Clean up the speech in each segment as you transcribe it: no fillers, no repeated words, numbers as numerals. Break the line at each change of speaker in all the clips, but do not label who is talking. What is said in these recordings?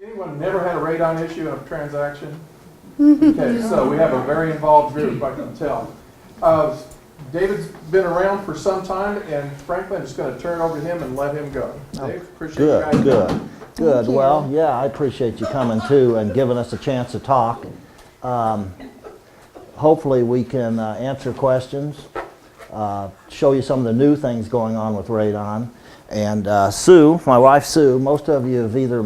Anyone never had a radon issue in a transaction? Okay, so we have a very involved group, I can tell. David's been around for some time, and frankly, I'm just going to turn it over to him and let him go. Dave, appreciate you guys coming.
Good. Well, yeah, I appreciate you coming too and giving us a chance to talk. Hopefully we can answer questions, show you some of the new things going on with radon. And Sue, my wife Sue, most of you have either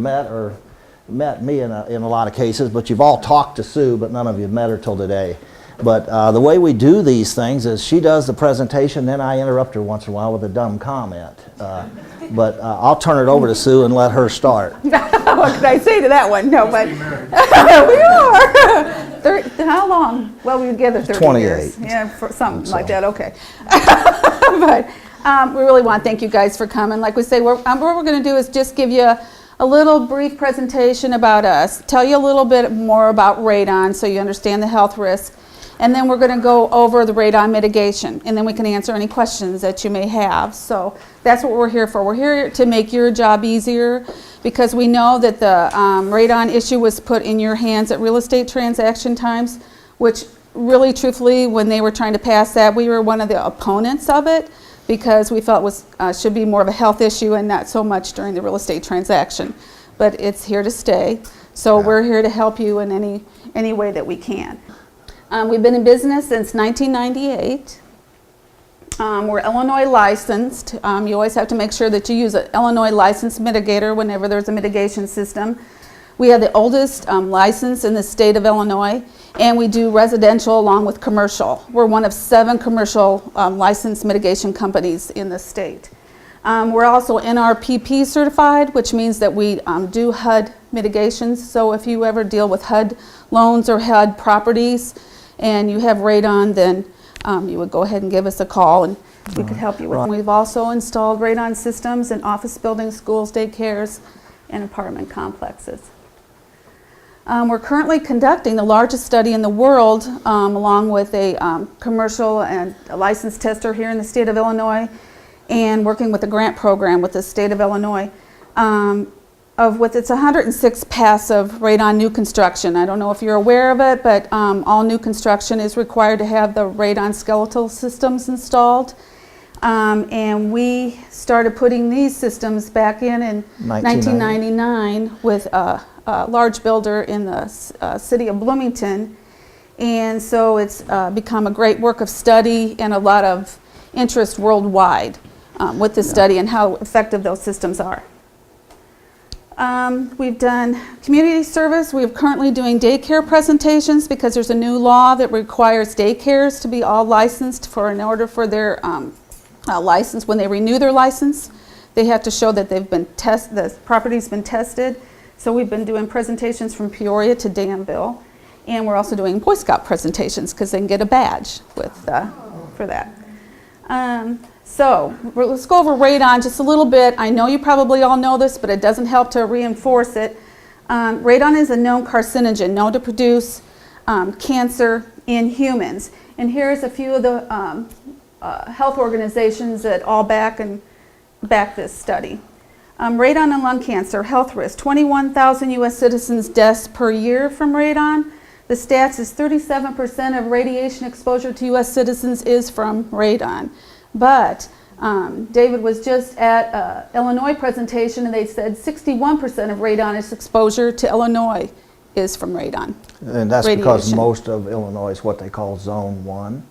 met me in a lot of cases, but you've all talked to Sue, but none of you have met her till today. But the way we do these things is she does the presentation, then I interrupt her once in a while with a dumb comment. But I'll turn it over to Sue and let her start.
What could I say to that one? No, but we are. How long? Well, we were together 30
28.
years. Yeah, for something like that. Okay. But we really want to thank you guys for coming. Like we say, what we're going to do is just give you a little brief presentation about us, tell you a little bit more about radon so you understand the health risk. And then we're going to go over the radon mitigation, and then we can answer any questions that you may have. So that's what we're here for. We're here to make your job easier because we know that the radon issue was put in your hands at real estate transaction times, which really truthfully, when they were trying to pass that, we were one of the opponents of it because we felt it was should be more of a health issue and not so much during the real estate transaction. But it's here to stay. So we're here to help you in any way that we can. We've been in business since 1998. We're Illinois licensed. You always have to make sure that you use an Illinois licensed mitigator whenever there's a mitigation system. We have the oldest license in the state of Illinois, and we do residential along with commercial. We're one of 7 commercial licensed mitigation companies in the state. We're also NRPP certified, which means that we do HUD mitigations. So if you ever deal with HUD loans or HUD properties, and you have radon, then you would go ahead and give us a call and we could help you with it. We've also installed radon systems in office buildings, schools, daycares, and apartment complexes. We're currently conducting the largest study in the world along with a commercial and a licensed tester here in the state of Illinois and working with a grant program with the state of Illinois. It's 106 passive radon new construction. I don't know if you're aware of it, but all new construction is required to have the radon skeletal systems installed. And we started putting these systems back in 1999 with a large builder in the city of Bloomington. And so it's become a great work of study and a lot of interest worldwide with the study and how effective those systems are. We've done community service. We're currently doing daycare presentations because there's a new law that requires daycares to be all licensed in order for their license. When they renew their license, they have to show that the property's been tested. So we've been doing presentations from Peoria to Danville, and we're also doing Boy Scout presentations because they can get a badge for that. So let's go over radon just a little bit. I know you probably all know this, but it doesn't help to reinforce it. Radon is a known carcinogen, known to produce cancer in humans. And here's a few of the health organizations that all back this study. Radon and lung cancer, health risk, 21,000 U.S. citizens deaths per year from radon. The stats is 37% of radiation exposure to U.S. citizens is from radon. But David was just at Illinois presentation and they said 61% of radon exposure to Illinois is from radon.
And that's because most of Illinois is what they call Zone 1.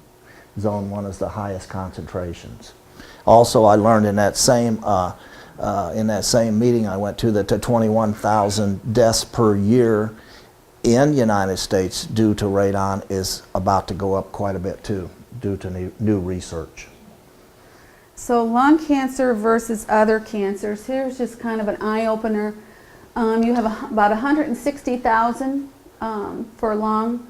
Zone 1 is the highest concentrations. Also, I learned in that same meeting I went to that the 21,000 deaths per year in the United States due to radon is about to go up quite a bit too, due to new research.
So lung cancer versus other cancers. Here's just kind of an eye-opener. You have about 160,000 for lung.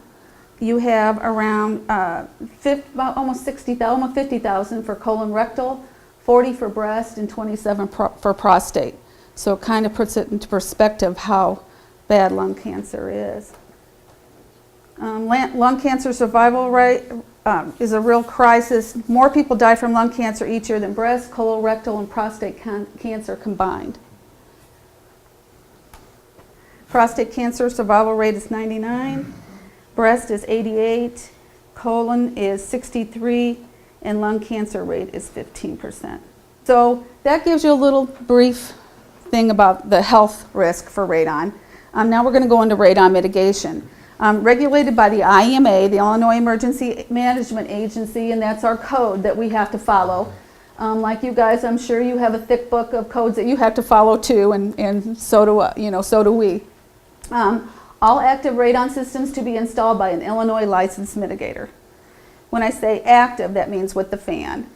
You have around almost 50,000 for colorectal, 40 for breast, and 27 for prostate. So it kind of puts it into perspective how bad lung cancer is. Lung cancer survival rate is a real crisis. More people die from lung cancer each year than breast, colorectal, and prostate cancer combined. Prostate cancer survival rate is 99, breast is 88, colon is 63, and lung cancer rate is 15%. So that gives you a little brief thing about the health risk for radon. Now we're going to go into radon mitigation. Regulated by the IEMA, the Illinois Emergency Management Agency, and that's our code that we have to follow. Like you guys, I'm sure you have a thick book of codes that you have to follow too, and so do we. All active radon systems to be installed by an Illinois licensed mitigator. When I say active, that means with the fan.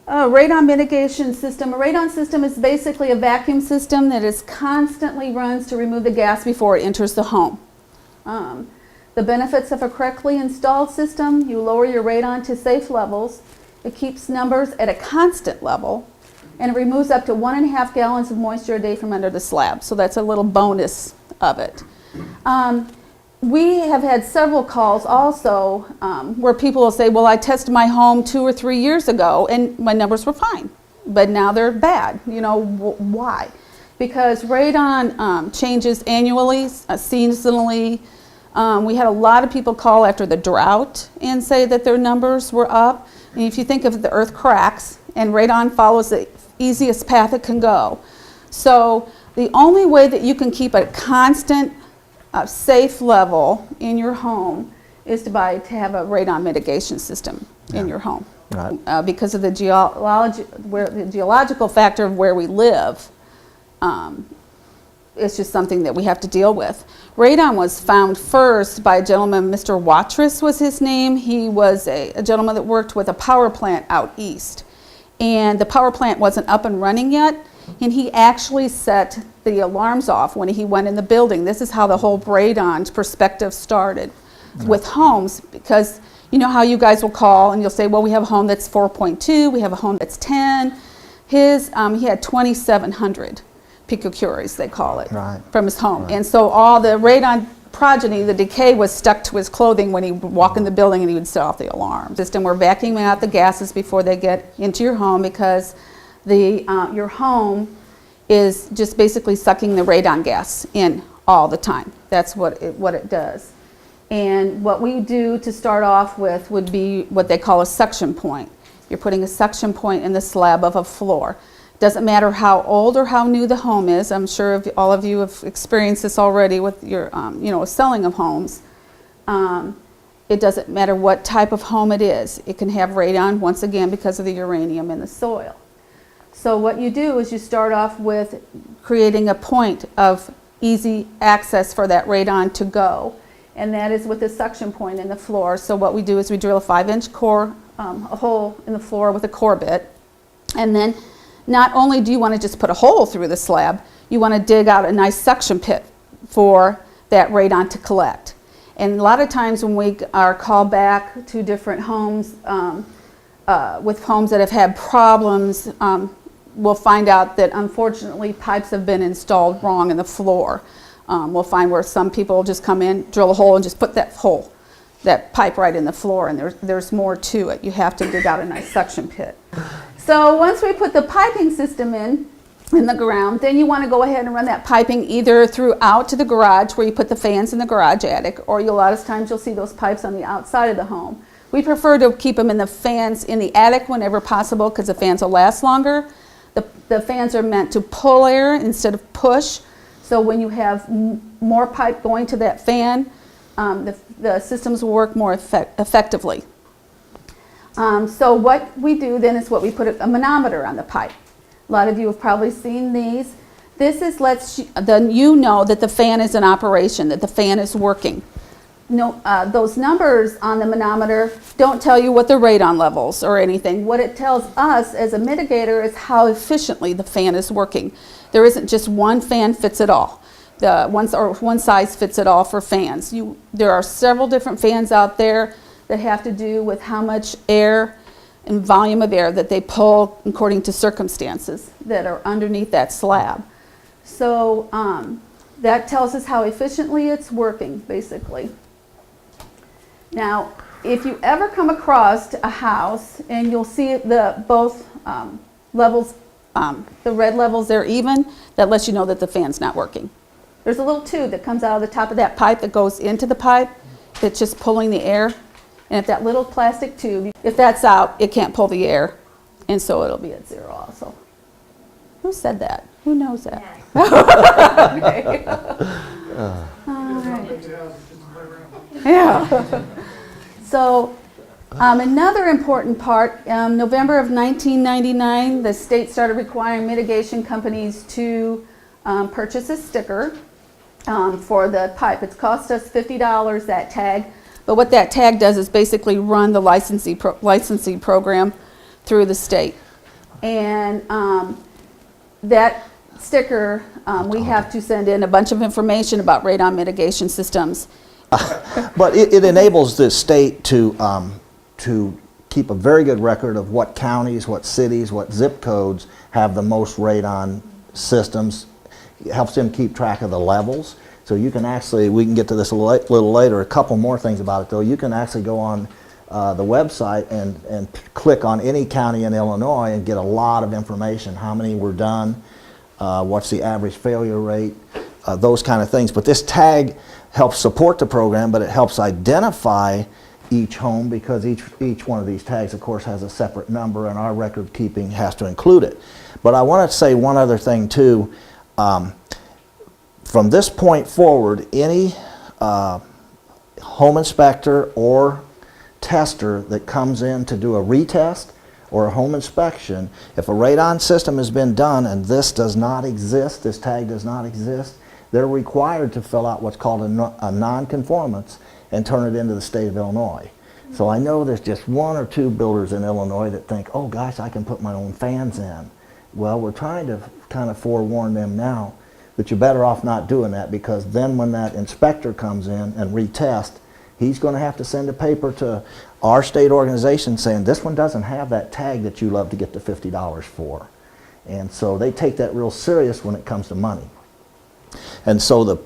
Radon mitigation system. A radon system is basically a vacuum system that is constantly runs to remove the gas before it enters the home. The benefits of a correctly installed system: you lower your radon to safe levels, it keeps numbers at a constant level, and it removes up to 1.5 gallons of moisture a day from under the slab. So that's a little bonus of it. We have had several calls also where people will say, well, I tested my home 2 or 3 years ago and my numbers were fine, but now they're bad. You know, why? Because radon changes annually, seasonally. We had a lot of people call after the drought and say that their numbers were up. And if you think of the earth cracks, and radon follows the easiest path it can go. So the only way that you can keep a constant safe level in your home is to have a radon mitigation system in your home. Right. Because of the geological factor of where we live. It's just something that we have to deal with. Radon was found first by a gentleman, Mr. Watrous was his name. He was a gentleman that worked with a power plant out east. And the power plant wasn't up and running yet. And he actually set the alarms off when he went in the building. This is how the whole radon perspective started with homes, because you know how you guys will call and you'll say, well, we have a home that's 4.2, we have a home that's 10. He had 2,700 picocuries, they call it, right, from his home. Right. And so all the radon progeny, the decay, was stuck to his clothing when he would walk in the building and he would set off the alarm system. We're vacuuming out the gases before they get into your home, because your home is just basically sucking the radon gas in all the time. That's what it does. And what we do to start off with would be what they call a suction point. You're putting a suction point in the slab of a floor. Doesn't matter how old or how new the home is. I'm sure all of you have experienced this already with your selling of homes. It doesn't matter what type of home it is. It can have radon, once again, because of the uranium in the soil. So what you do is you start off with creating a point of easy access for that radon to go, and that is with a suction point in the floor. So what we do is we drill a 5-inch core, a hole in the floor with a core bit, and then not only do you want to just put a hole through the slab, you want to dig out a nice suction pit for that radon to collect. And a lot of times when we are called back to different homes, with homes that have had problems, we'll find out that unfortunately pipes have been installed wrong in the floor. We'll find where some people just come in, drill a hole, and just put that pipe right in the floor, and there's more to it. You have to dig out a nice suction pit. So once we put the piping system in the ground, then you want to go ahead and run that piping either throughout to the garage, where you put the fans in the garage attic, or a lot of times you'll see those pipes on the outside of the home. We prefer to keep them in the fans in the attic whenever possible, because the fans will last longer. The fans are meant to pull air instead of push. So when you have more pipe going to that fan, the systems will work more effectively. So what we do then is we put a manometer on the pipe. A lot of you have probably seen these. This then you know that the fan is in operation, that the fan is working. No, those numbers on the manometer don't tell you what the radon levels or anything. What it tells us as a mitigator is how efficiently the fan is working. There isn't just one fan fits it all. One size fits it all for fans. There are several different fans out there that have to do with how much air and volume of air that they pull according to circumstances that are underneath that slab. So that tells us how efficiently it's working, basically. Now, if you ever come across a house and you'll see both levels, the red levels, they're even, that lets you know that the fan's not working. There's a little tube that comes out of the top of that pipe that goes into the pipe that's just pulling the air. And if that little plastic tube, if that's out, it can't pull the air. And so it'll be at 0 also. Who said that? Who knows that? Okay. All right. Yeah. So another important part, November of 1999, the state started requiring mitigation companies to purchase a sticker for the pipe. It's cost us $50, that tag. But what that tag does is basically run the licensing program through the state. And that sticker, we have to send in a bunch of information about radon mitigation systems.
But it enables the state to keep a very good record of what counties, what cities, what zip codes have the most radon systems. It helps them keep track of the levels. So you can actually, we can get to this a little later, a couple more things about it though. You can actually go on the website and click on any county in Illinois and get a lot of information. How many were done, what's the average failure rate, those kind of things. But this tag helps support the program, but it helps identify each home because each one of these tags, of course, has a separate number, and our record keeping has to include it. But I want to say one other thing too. From this point forward, any home inspector or tester that comes in to do a retest or a home inspection, if a radon system has been done and this does not exist, this tag does not exist, they're required to fill out what's called a non-conformance and turn it into the state of Illinois. So I know there's just 1 or 2 builders in Illinois that think, oh gosh, I can put my own fans in. Well, we're trying to kind of forewarn them now that you're better off not doing that, because then when that inspector comes in and retests, he's going to have to send a paper to our state organization saying this one doesn't have that tag that you love to get the $50 for. And so they take that real serious when it comes to money. And so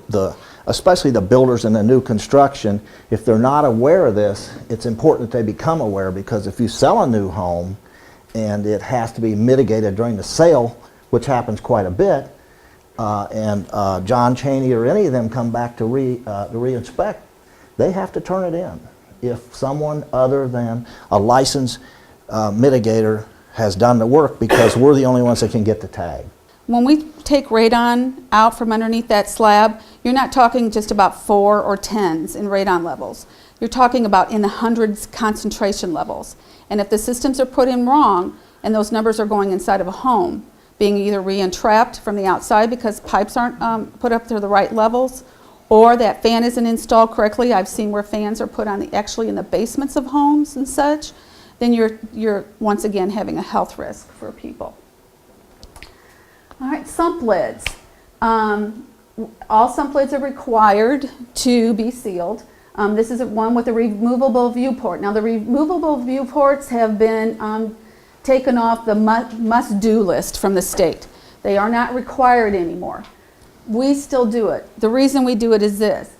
especially the builders in the new construction, if they're not aware of this, it's important that they become aware, because if you sell a new home and it has to be mitigated during the sale, which happens quite a bit, and John Chaney or any of them come back to re-inspect, they have to turn it in if someone other than a licensed mitigator has done the work, because we're the only ones that can get the tag.
When we take radon out from underneath that slab, you're not talking just about 4 or 10s in radon levels. You're talking about in the hundreds concentration levels. And if the systems are put in wrong and those numbers are going inside of a home, being either re-entrapped from the outside because pipes aren't put up to the right levels, or that fan isn't installed correctly. I've seen where fans are put on actually in the basements of homes and such. Then you're once again having a health risk for people. All right, sump lids. All sump lids are required to be sealed. This is one with a removable viewport. Now the removable viewports have been taken off the must-do list from the state. They are not required anymore. We still do it. The reason we do it is this.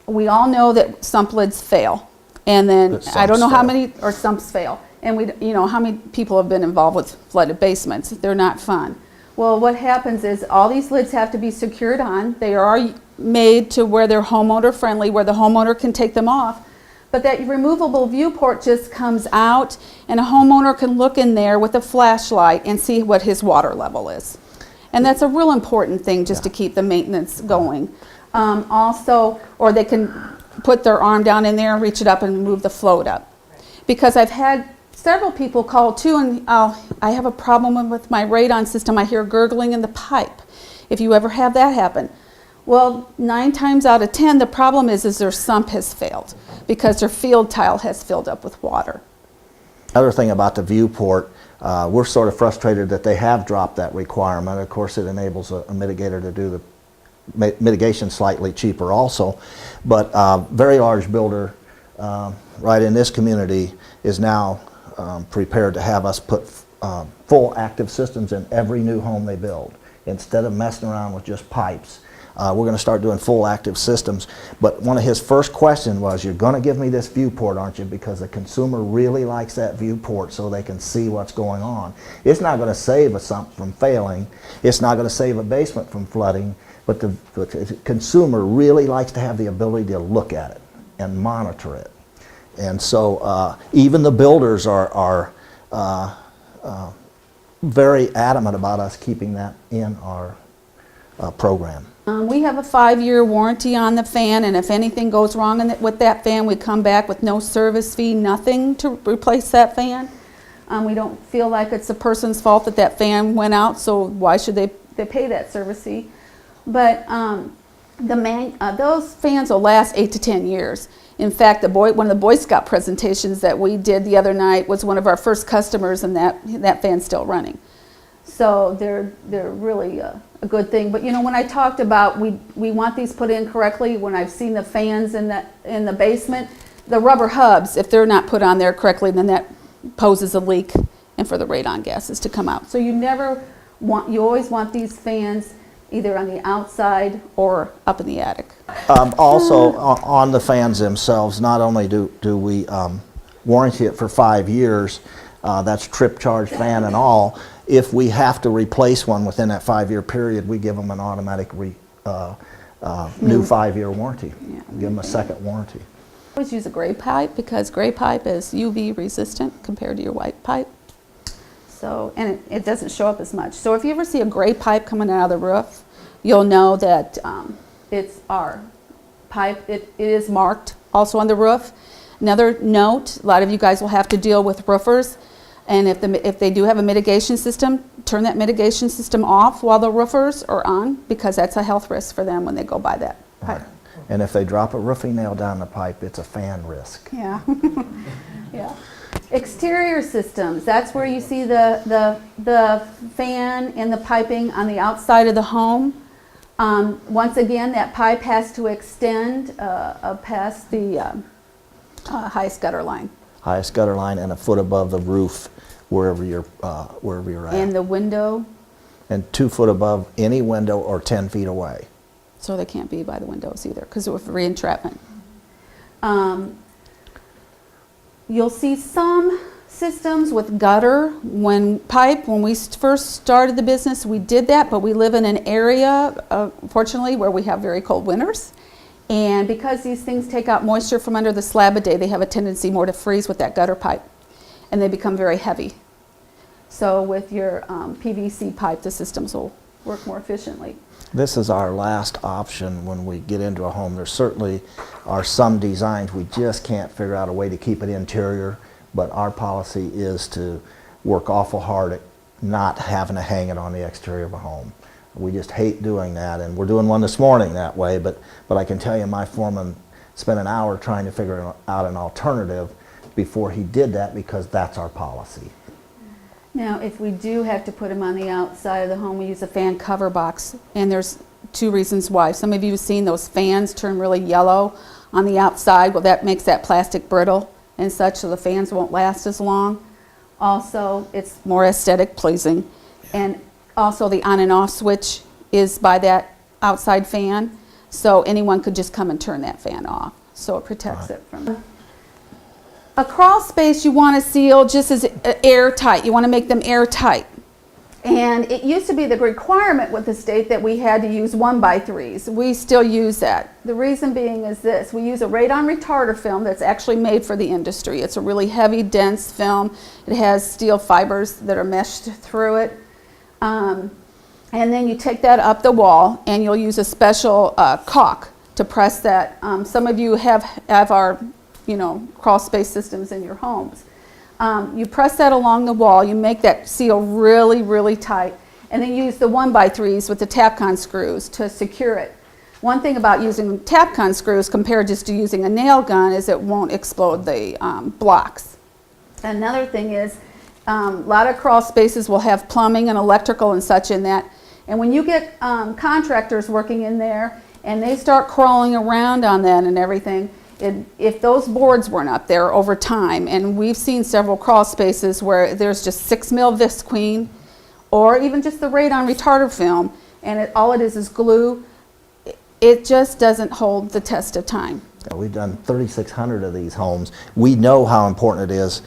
We all know that sump lids fail. And then I don't know how many, or sumps fail. And how many people have been involved with flooded basements. They're not fun. Well, what happens is all these lids have to be secured on. They are made to where they're homeowner friendly, where the homeowner can take them off. But that removable viewport just comes out, and a homeowner can look in there with a flashlight and see what his water level is. And that's a real important thing just to keep the maintenance going. Also, or they can put their arm down in there and reach it up and move the float up. Because I've had several people call too, and I have a problem with my radon system. I hear gurgling in the pipe. If you ever have that happen. Well, 9 times out of 10, the problem is their sump has failed because their field tile has filled up with water.
Other thing about the viewport, we're sort of frustrated that they have dropped that requirement. Of course, it enables a mitigator to do the mitigation slightly cheaper also. But very large builder right in this community is now prepared to have us put full active systems in every new home they build. Instead of messing around with just pipes, we're going to start doing full active systems. But one of his first questions was, you're going to give me this viewport, aren't you? Because the consumer really likes that viewport so they can see what's going on. It's not going to save a sump from failing. It's not going to save a basement from flooding. but the consumer really likes to have the ability to look at it and monitor it. And so even the builders are very adamant about us keeping that in our program.
We have a 5-year warranty on the fan, and if anything goes wrong with that fan, we come back with no service fee, nothing to replace that fan. We don't feel like it's the person's fault that that fan went out, so why should they pay that service fee? But those fans will last 8 to 10 years. In fact, one of the Boy Scout presentations that we did the other night was one of our first customers, and that fan's still running. So they're really a good thing. But you know, when I talked about we want these put in correctly, when I've seen the fans in the basement, the rubber hubs, if they're not put on there correctly, then that poses a leak and for the radon gases to come out. So you always want these fans either on the outside or up in the attic.
Also, on the fans themselves, not only do we warranty it for 5 years, that's trip charge, fan and all. If we have to replace one within that 5-year period, we give them an automatic new 5-year warranty.
Yeah.
Give them a second warranty.
I always use a gray pipe because gray pipe is UV resistant compared to your white pipe. So, and it doesn't show up as much. So if you ever see a gray pipe coming out of the roof, you'll know that it's our pipe. It is marked also on the roof. Another note, a lot of you guys will have to deal with roofers, and if they do have a mitigation system, turn that mitigation system off while the roofers are on, because that's a health risk for them when they go by that pipe.
Right. And if they drop a roofing nail down the pipe, it's a fan risk.
Yeah. Yeah. Exterior systems, that's where you see the fan and the piping on the outside of the home. Once again, that pipe has to extend past the highest gutter line.
Highest gutter line and a foot above the roof wherever you're at.
And the window,
And 2 foot above any window or 10 feet away.
so they can't be by the windows either because of re-entrapment. You'll see some systems with gutter. When we first started the business, we did that, but we live in an area, fortunately, where we have very cold winters. And because these things take out moisture from under the slab a day, they have a tendency more to freeze with that gutter pipe, and they become very heavy. So with your PVC pipe, the systems will work more efficiently.
This is our last option when we get into a home. There certainly are some designs we just can't figure out a way to keep it interior, but our policy is to work awful hard at not having to hang it on the exterior of a home. We just hate doing that, and we're doing one this morning that way, but I can tell you my foreman spent an hour trying to figure out an alternative before he did that, because that's our policy.
Now, if we do have to put them on the outside of the home, we use a fan cover box, and there's 2 reasons why. Some of you have seen those fans turn really yellow on the outside. Well, that makes that plastic brittle and such, so the fans won't last as long. Also, it's more aesthetic pleasing. And also the on and off switch is by that outside fan, so anyone could just come and turn that fan off. So it protects it from... A crawl space you want to seal just as airtight. You want to make them airtight. And it used to be the requirement with the state that we had to use 1x3s. We still use that. The reason being is this: we use a radon retarder film that's actually made for the industry. It's a really heavy, dense film. It has steel fibers that are meshed through it. And then you take that up the wall, and you'll use a special caulk to press that. Some of you have our crawl space systems in your homes. You press that along the wall, you make that seal really, really tight, and then use the 1x3s with the Tapcon screws to secure it. One thing about using Tapcon screws compared just to using a nail gun is it won't explode the blocks. Another thing is, a lot of crawl spaces will have plumbing and electrical and such in that, and when you get contractors working in there and they start crawling around on that and everything, if those boards weren't up there over time, and we've seen several crawl spaces where there's just 6mm visqueen or even just the radon retarder film, and all it is glue, it just doesn't hold the test of time.
We've done 3,600 of these homes. We know how important it is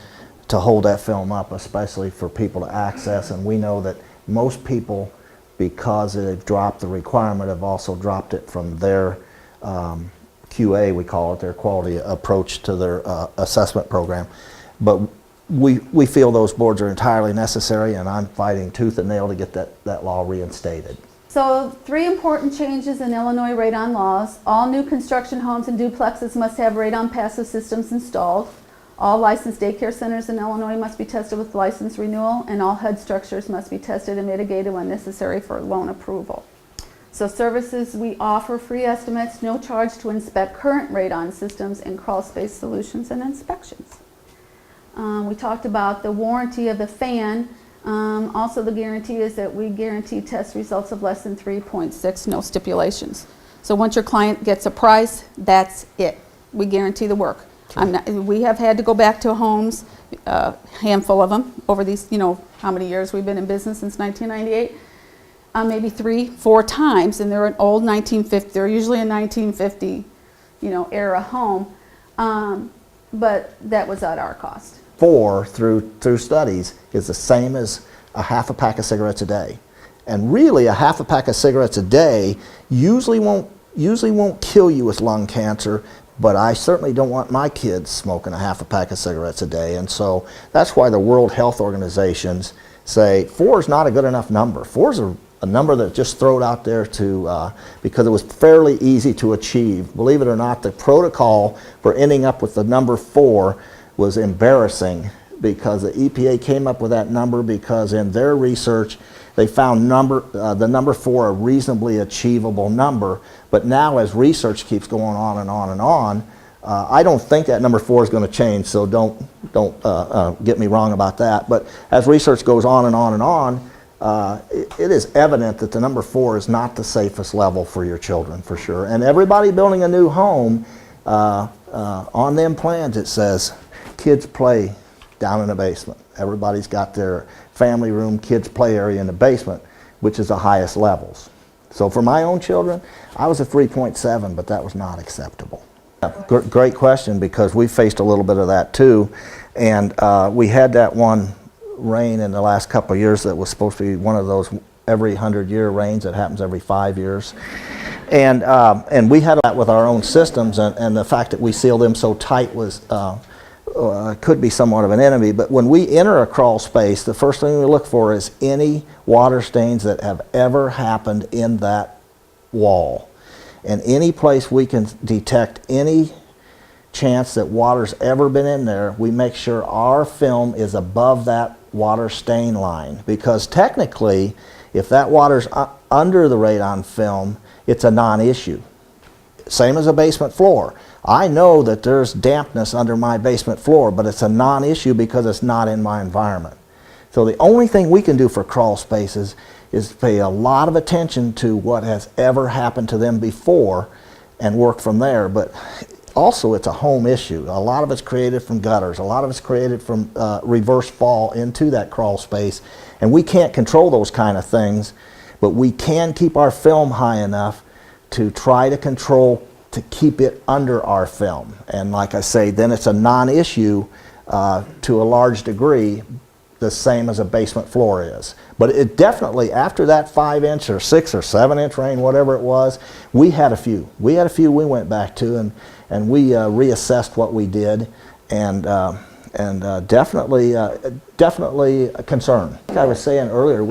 to hold that film up, especially for people to access, and we know that most people because they've dropped the requirement, have also dropped it from their QA, we call it, their quality approach to their assessment program. But we feel those boards are entirely necessary, and I'm fighting tooth and nail to get that law reinstated.
So 3 important changes in Illinois radon laws. All new construction homes and duplexes must have radon passive systems installed. All licensed daycare centers in Illinois must be tested with license renewal, and all HUD structures must be tested and mitigated when necessary for loan approval. So services we offer: free estimates, no charge to inspect current radon systems, and crawl space solutions and inspections. We talked about the warranty of the fan. Also the guarantee is that we guarantee test results of less than 3.6, no stipulations. So once your client gets a price, that's it. We guarantee the work. We have had to go back to homes, a handful of them, over these, how many years we've been in business, since 1998, maybe 3-4 times, and they're an old 1950, they're usually a 1950, era home, but that was at our cost.
4 through studies is the same as a half a pack of cigarettes a day. And really a half a pack of cigarettes a day usually won't kill you with lung cancer, but I certainly don't want my kids smoking a half a pack of cigarettes a day. And so that's why the World Health Organizations say 4 is not a good enough number. 4 is a number that just thrown out there to because it was fairly easy to achieve. Believe it or not, the protocol for ending up with the number 4 was embarrassing, because the EPA came up with that number because in their research they found the number 4 a reasonably achievable number. But now as research keeps going on and on and on, I don't think that number 4 is going to change, so don't get me wrong about that. But as research goes on and on and on, it is evident that the number 4 is not the safest level for your children, for sure. And everybody building a new home, on them plans it says, kids play down in the basement. Everybody's got their family room, kids play area in the basement, which is the highest levels. So for my own children, I was a 3.7, but that was not acceptable. Great question, because we faced a little bit of that too. And we had that one rain in the last couple of years that was supposed to be one of those every 100-year rains that happens every 5 years. And we had that with our own systems, and the fact that we sealed them so tight was could be somewhat of an enemy. But when we enter a crawl space, the first thing we look for is any water stains that have ever happened in that wall. And any place we can detect any chance that water's ever been in there, we make sure our film is above that water stain line. Because technically, if that water's under the radon film, it's a non-issue. Same as a basement floor. I know that there's dampness under my basement floor, but it's a non-issue because it's not in my environment. So the only thing we can do for crawl spaces is pay a lot of attention to what has ever happened to them before and work from there. But also it's a home issue. A lot of it's created from gutters. A lot of it's created from reverse fall into that crawl space. And we can't control those kind of things, but we can keep our film high enough to try to control, to keep it under our film. And like I say, then it's a non-issue to a large degree, the same as a basement floor is. But it definitely, after that 5-inch or 6 or 7-inch rain, whatever it was, we had a few. We had a few we went back to, and we reassessed what we did, and definitely a concern. Like I was saying earlier,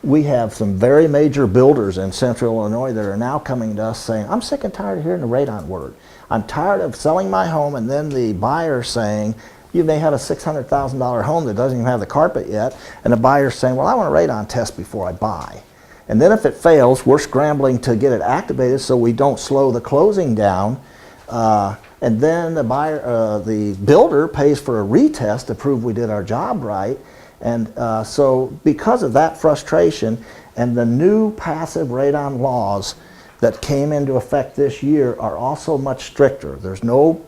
we have some very major builders in Central Illinois that are now coming to us saying, I'm sick and tired of hearing the radon word. I'm tired of selling my home and then the buyer saying, you may have a $600,000 home that doesn't even have the carpet yet, and the buyer's saying, well, I want a radon test before I buy. And then if it fails, we're scrambling to get it activated so we don't slow the closing down. And then the builder pays for a retest to prove we did our job right. And so because of that frustration and the new passive radon laws that came into effect this year are also much stricter. There's no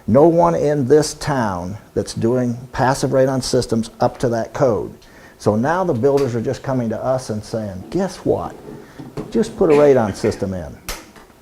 one in this town that's doing passive radon systems up to that code. So now the builders are just coming to us and saying, guess what? Just put a radon system in.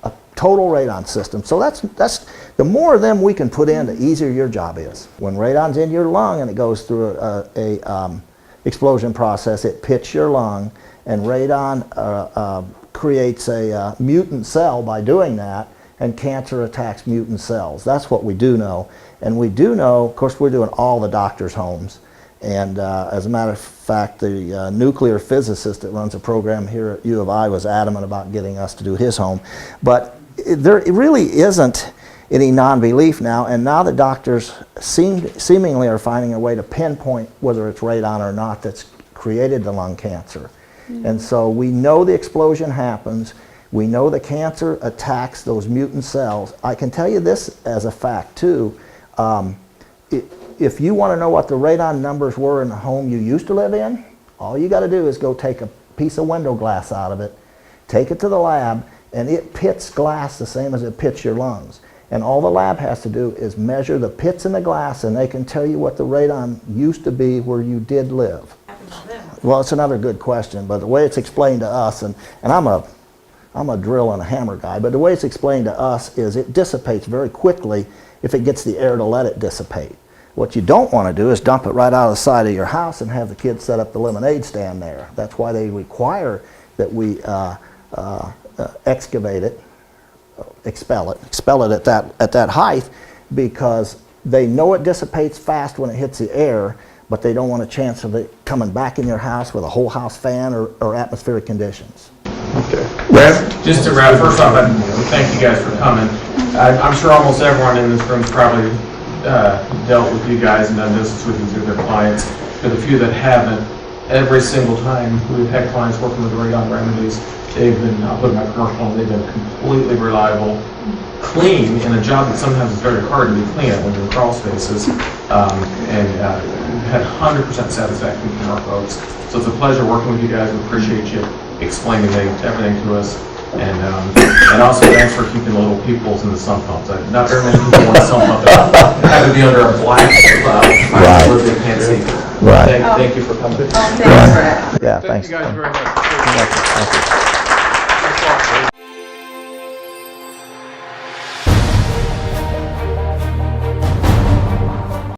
A total radon system. So that's the more of them we can put in, the easier your job is. When radon's in your lung and it goes through a explosion process, it pits your lung, And radon creates a mutant cell by doing that, and cancer attacks mutant cells. That's what we do know. And we do know, of course, we're doing all the doctors' homes. And as a matter of fact, the nuclear physicist that runs a program here at U of I was adamant about getting us to do his home. But there really isn't any non-belief now, and now the doctors seemingly are finding a way to pinpoint whether it's radon or not that's created the lung cancer. And so we know the explosion happens. We know the cancer attacks those mutant cells. I can tell you this as a fact too. If you want to know what the radon numbers were in the home you used to live in, all you got to do is go take a piece of window glass out of it, take it to the lab, and it pits glass the same as it pits your lungs. And all the lab has to do is measure the pits in the glass, and they can tell you what the radon used to be where you did live. Well, it's another good question, but the way it's explained to us, and I'm a drill and a hammer guy, but the way it's explained to us is it dissipates very quickly if it gets the air to let it dissipate. What you don't want to do is dump it right out of the side of your house and have the kids set up the lemonade stand there. That's why they require that we excavate it, expel it at that height, because they know it dissipates fast when it hits the air, but they don't want a chance of it coming back in your house with a whole house fan or atmospheric conditions.
Okay. Brad?
Just to wrap, first off, thank you guys for coming. I'm sure almost everyone in this room's probably dealt with you guys and done business with you through their clients. For the few that haven't, every single time we've had clients working with radon remedies, they've been, I'll put my commercial on, they've been completely reliable, clean in a job that sometimes is very hard to be clean at when you're in crawl spaces, and had 100% satisfaction from our folks. So it's a pleasure working with you guys. We appreciate you explaining everything to us. And also thanks for keeping the little peoples in the sump pumps. Not very many people want a sump pump that have to be under a black cloud where they can't see.
Right.
Thank you for coming.
Thanks, Brad.
Yeah,
Thank
thanks.
you guys very much.
Thank you.